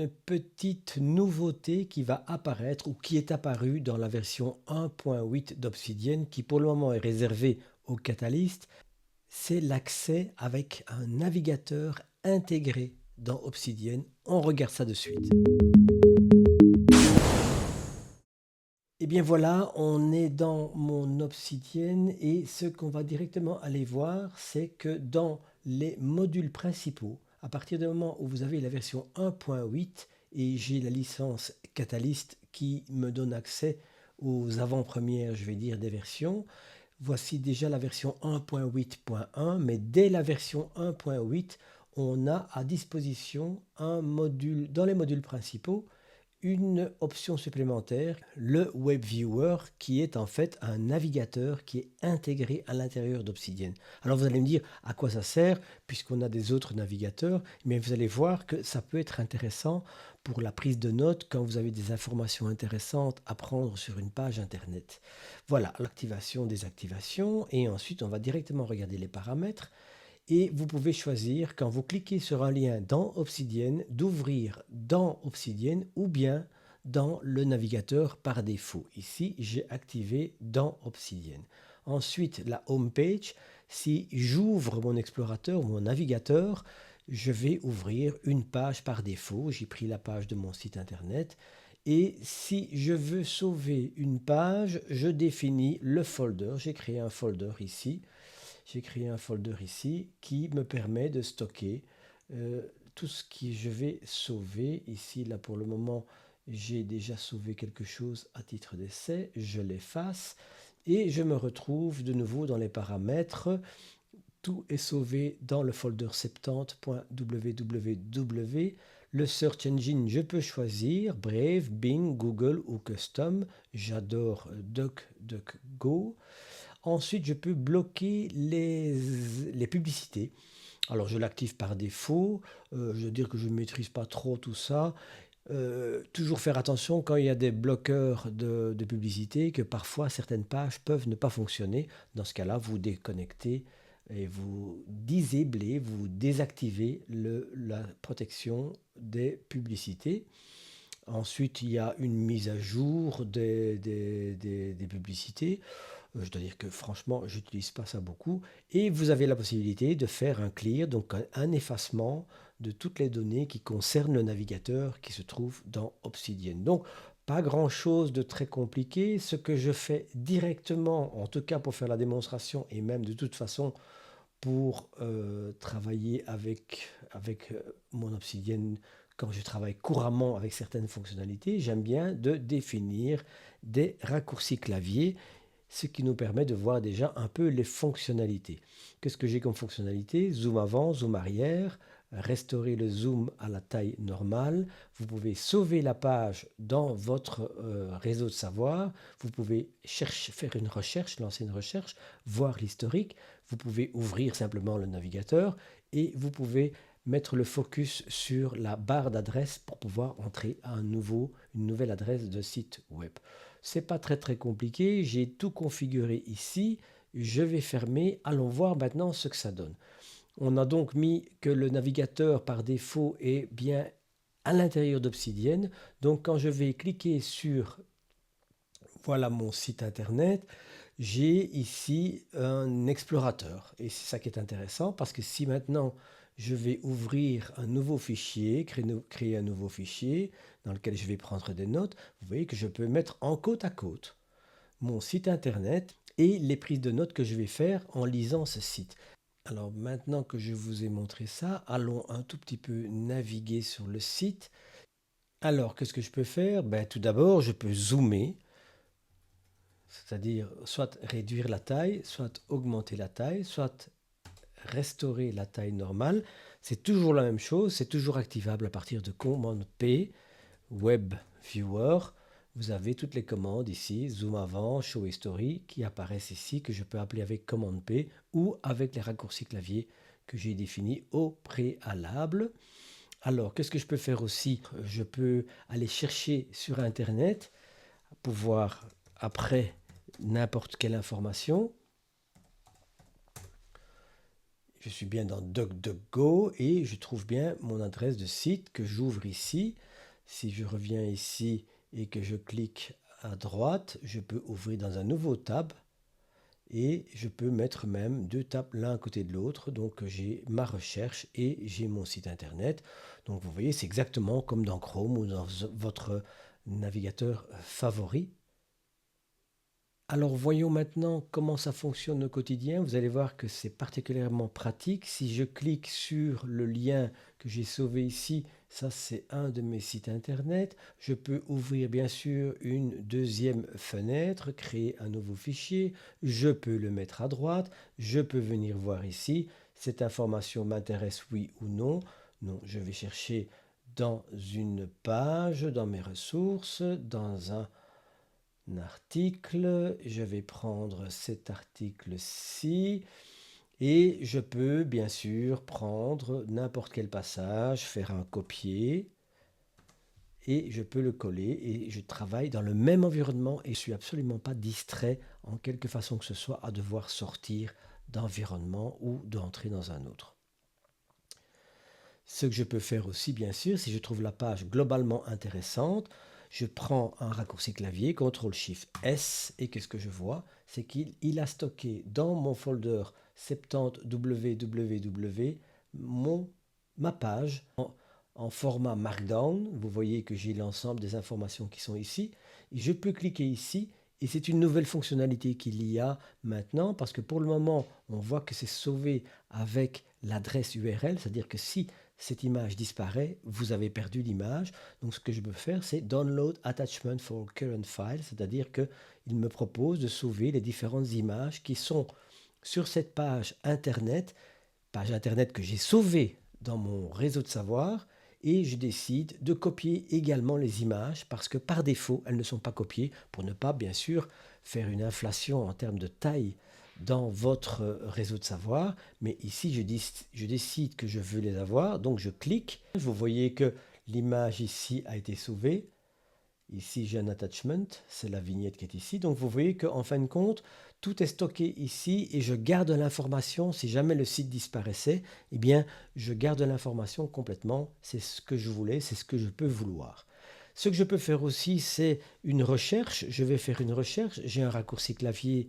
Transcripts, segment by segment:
une petite nouveauté qui va apparaître ou qui est apparue dans la version 1.8 d'Obsidian qui pour le moment est réservée aux catalystes. C'est l'accès avec un navigateur intégré dans Obsidian. On regarde ça de suite. Et bien voilà, on est dans mon Obsidian et ce qu'on va directement aller voir, c'est que dans les modules principaux, à partir du moment où vous avez la version 1.8 et j'ai la licence Catalyst qui me donne accès aux avant-premières, je vais dire, des versions, voici déjà la version 1.8.1, mais dès la version 1.8, on a à disposition un module, dans les modules principaux, une option supplémentaire, le Web Viewer, qui est en fait un navigateur qui est intégré à l'intérieur d'Obsidian. Alors vous allez me dire à quoi ça sert, puisqu'on a des autres navigateurs, mais vous allez voir que ça peut être intéressant pour la prise de notes quand vous avez des informations intéressantes à prendre sur une page internet. Voilà, l'activation, désactivation, et ensuite on va directement regarder les paramètres. Et vous pouvez choisir, quand vous cliquez sur un lien dans Obsidian, d'ouvrir dans Obsidian ou bien dans le navigateur par défaut. Ici, j'ai activé dans Obsidian. Ensuite, la home page, si j'ouvre mon explorateur ou mon navigateur, je vais ouvrir une page par défaut. J'ai pris la page de mon site internet. Et si je veux sauver une page, je définis le folder. J'ai créé un folder ici. J'ai créé un folder ici qui me permet de stocker tout ce que je vais sauver. Ici, là pour le moment, j'ai déjà sauvé quelque chose à titre d'essai. Je l'efface et je me retrouve de nouveau dans les paramètres. Tout est sauvé dans le folder 70.www. Le Search Engine, je peux choisir Brave, Bing, Google ou Custom. J'adore DuckDuckGo. Ensuite, je peux bloquer les publicités. Alors, je l'active par défaut. Je veux dire que je ne maîtrise pas trop tout ça. Toujours faire attention quand il y a des bloqueurs de publicité, que parfois certaines pages peuvent ne pas fonctionner. Dans ce cas-là, vous déconnectez et vous disablez, vous désactivez la protection des publicités. Ensuite, il y a une mise à jour des publicités. Je dois dire que franchement, je n'utilise pas ça beaucoup. Et vous avez la possibilité de faire un clear, donc un effacement de toutes les données qui concernent le navigateur qui se trouve dans Obsidian. Donc, pas grand-chose de très compliqué. Ce que je fais directement, en tout cas pour faire la démonstration, et même de toute façon pour travailler avec mon Obsidian quand je travaille couramment avec certaines fonctionnalités, j'aime bien de définir des raccourcis clavier, ce qui nous permet de voir déjà un peu les fonctionnalités. Qu'est-ce que j'ai comme fonctionnalité? Zoom avant, zoom arrière, restaurer le zoom à la taille normale. Vous pouvez sauver la page dans votre réseau de savoir. Vous pouvez faire une recherche, lancer une recherche, voir l'historique. Vous pouvez ouvrir simplement le navigateur et vous pouvez mettre le focus sur la barre d'adresse pour pouvoir entrer à une nouvelle adresse de site web. C'est pas très compliqué, j'ai tout configuré ici, je vais fermer, allons voir maintenant ce que ça donne. On a donc mis que le navigateur par défaut est bien à l'intérieur d'Obsidian, donc quand je vais cliquer sur voilà mon site internet, j'ai ici un explorateur et c'est ça qui est intéressant parce que si maintenant je vais ouvrir un nouveau fichier, créer un nouveau fichier dans lequel je vais prendre des notes, vous voyez que je peux mettre en côte à côte mon site internet et les prises de notes que je vais faire en lisant ce site. Alors maintenant que je vous ai montré ça, allons un tout petit peu naviguer sur le site. Alors qu'est-ce que je peux faire? Tout d'abord, je peux zoomer, c'est-à-dire soit réduire la taille, soit augmenter la taille, soit restaurer la taille normale. C'est toujours la même chose, c'est toujours activable à partir de commande P, Web Viewer. Vous avez toutes les commandes ici, zoom avant, show history, qui apparaissent ici, que je peux appeler avec commande P ou avec les raccourcis clavier que j'ai définis au préalable. Alors, qu'est-ce que je peux faire aussi? Je peux aller chercher sur Internet, pouvoir après n'importe quelle information. Je suis bien dans DuckDuckGo et je trouve bien mon adresse de site que j'ouvre ici. Si je reviens ici et que je clique à droite, je peux ouvrir dans un nouveau tab et je peux mettre même deux tabs l'un à côté de l'autre. Donc j'ai ma recherche et j'ai mon site internet. Donc vous voyez, c'est exactement comme dans Chrome ou dans votre navigateur favori. Alors voyons maintenant comment ça fonctionne au quotidien. Vous allez voir que c'est particulièrement pratique. Si je clique sur le lien que j'ai sauvé ici, ça c'est un de mes sites internet. Je peux ouvrir bien sûr une deuxième fenêtre, créer un nouveau fichier. Je peux le mettre à droite. Je peux venir voir ici. Cette information m'intéresse oui ou non. Non, je vais chercher dans une page, dans mes ressources, dans un article, je vais prendre cet article-ci et je peux bien sûr prendre n'importe quel passage, faire un copier et je peux le coller et je travaille dans le même environnement et je ne suis absolument pas distrait en quelque façon que ce soit à devoir sortir d'environnement ou d'entrer dans un autre. Ce que je peux faire aussi, bien sûr, si je trouve la page globalement intéressante, je prends un raccourci clavier, CTRL-SHIFT-S, et qu'est-ce que je vois? C'est qu'il a stocké dans mon folder 70 www ma page en format Markdown. Vous voyez que j'ai l'ensemble des informations qui sont ici. Et je peux cliquer ici et c'est une nouvelle fonctionnalité qu'il y a maintenant parce que pour le moment, on voit que c'est sauvé avec l'adresse URL, c'est-à-dire que si cette image disparaît, vous avez perdu l'image. Donc ce que je peux faire, c'est Download Attachment for Current File, c'est-à-dire qu'il me propose de sauver les différentes images qui sont sur cette page internet que j'ai sauvée dans mon réseau de savoir, et je décide de copier également les images parce que par défaut, elles ne sont pas copiées pour ne pas, bien sûr, faire une inflation en termes de taille dans votre réseau de savoir. Mais ici, je décide que je veux les avoir, donc je clique. Vous voyez que l'image ici a été sauvée. Ici, j'ai un attachment, c'est la vignette qui est ici. Donc, vous voyez qu'en fin de compte, tout est stocké ici et je garde l'information. Si jamais le site disparaissait, eh bien, je garde l'information complètement. C'est ce que je voulais, c'est ce que je peux vouloir. Ce que je peux faire aussi, c'est une recherche. Je vais faire une recherche. J'ai un raccourci clavier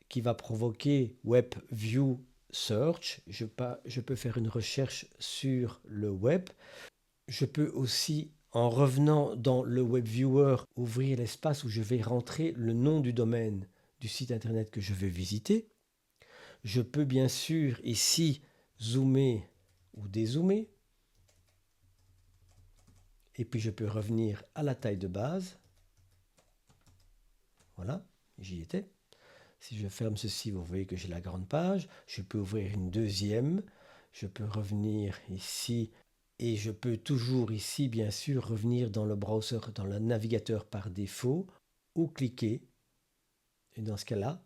qui va provoquer Web View Search. Je peux faire une recherche sur le web. Je peux aussi, en revenant dans le Web Viewer, ouvrir l'espace où je vais rentrer le nom du domaine du site internet que je veux visiter. Je peux bien sûr ici zoomer ou dézoomer. Et puis je peux revenir à la taille de base. Voilà, j'y étais. Si je ferme ceci, vous voyez que j'ai la grande page. Je peux ouvrir une deuxième. Je peux revenir ici. Et je peux toujours ici, bien sûr, revenir dans le browser, dans le navigateur par défaut, ou cliquer. Et dans ce cas-là,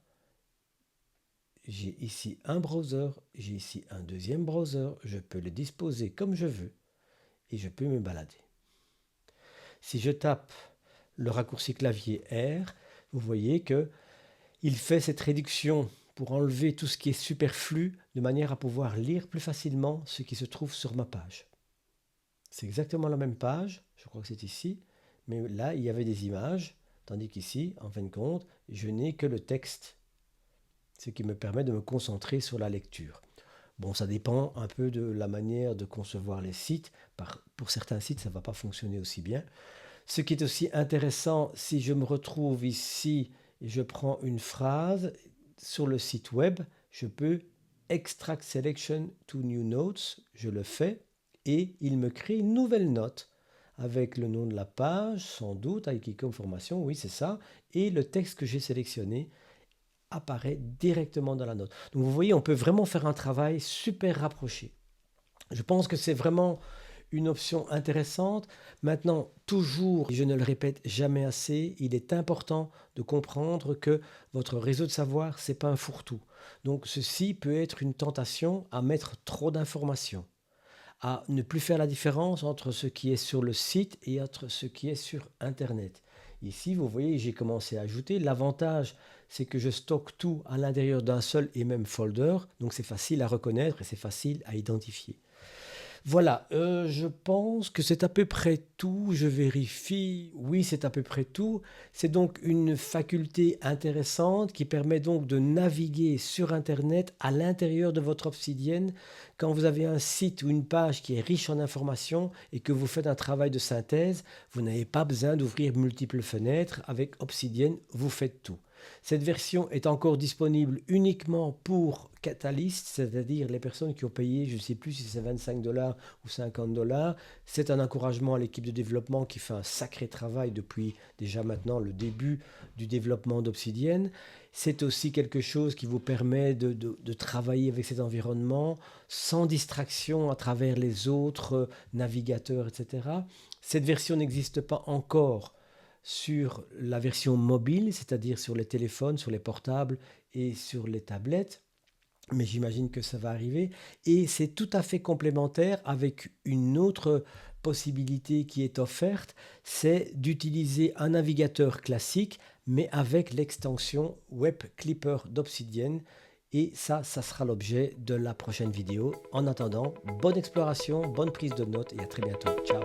j'ai ici un browser, j'ai ici un deuxième browser. Je peux le disposer comme je veux et je peux me balader. Si je tape le raccourci clavier R, vous voyez que il fait cette réduction pour enlever tout ce qui est superflu de manière à pouvoir lire plus facilement ce qui se trouve sur ma page. C'est exactement la même page, je crois que c'est ici, mais là, il y avait des images, tandis qu'ici, en fin de compte, je n'ai que le texte, ce qui me permet de me concentrer sur la lecture. Bon, ça dépend un peu de la manière de concevoir les sites. Pour certains sites, ça ne va pas fonctionner aussi bien. Ce qui est aussi intéressant, si je me retrouve ici et je prends une phrase sur le site web, je peux Extract Selection to New Notes, je le fais, et il me crée une nouvelle note avec le nom de la page, sans doute, avec comme formation, oui c'est ça, et le texte que j'ai sélectionné apparaît directement dans la note. Donc vous voyez, on peut vraiment faire un travail super rapproché. Je pense que c'est vraiment une option intéressante. Maintenant, toujours, je ne le répète jamais assez, il est important de comprendre que votre réseau de savoir, ce n'est pas un fourre-tout. Donc ceci peut être une tentation à mettre trop d'informations, à ne plus faire la différence entre ce qui est sur le site et entre ce qui est sur Internet. Ici, vous voyez, j'ai commencé à ajouter. L'avantage, c'est que je stocke tout à l'intérieur d'un seul et même folder, donc c'est facile à reconnaître et c'est facile à identifier. Voilà, je pense que c'est à peu près tout. Je vérifie. Oui, c'est à peu près tout. C'est donc une faculté intéressante qui permet donc de naviguer sur Internet à l'intérieur de votre Obsidian. Quand vous avez un site ou une page qui est riche en informations et que vous faites un travail de synthèse, vous n'avez pas besoin d'ouvrir multiples fenêtres. Avec Obsidian, vous faites tout. Cette version est encore disponible uniquement pour Catalyst, c'est-à-dire les personnes qui ont payé, je ne sais plus si c'est 25 $ ou 50 $. C'est un encouragement à l'équipe de développement qui fait un sacré travail depuis déjà maintenant le début du développement d'Obsidian. C'est aussi quelque chose qui vous permet de travailler avec cet environnement sans distraction à travers les autres navigateurs, etc. Cette version n'existe pas encore sur la version mobile, c'est-à-dire sur les téléphones, sur les portables et sur les tablettes. Mais j'imagine que ça va arriver. Et c'est tout à fait complémentaire avec une autre possibilité qui est offerte, c'est d'utiliser un navigateur classique, mais avec l'extension Web Clipper d'Obsidian. Et ça sera l'objet de la prochaine vidéo. En attendant, bonne exploration, bonne prise de notes et à très bientôt. Ciao!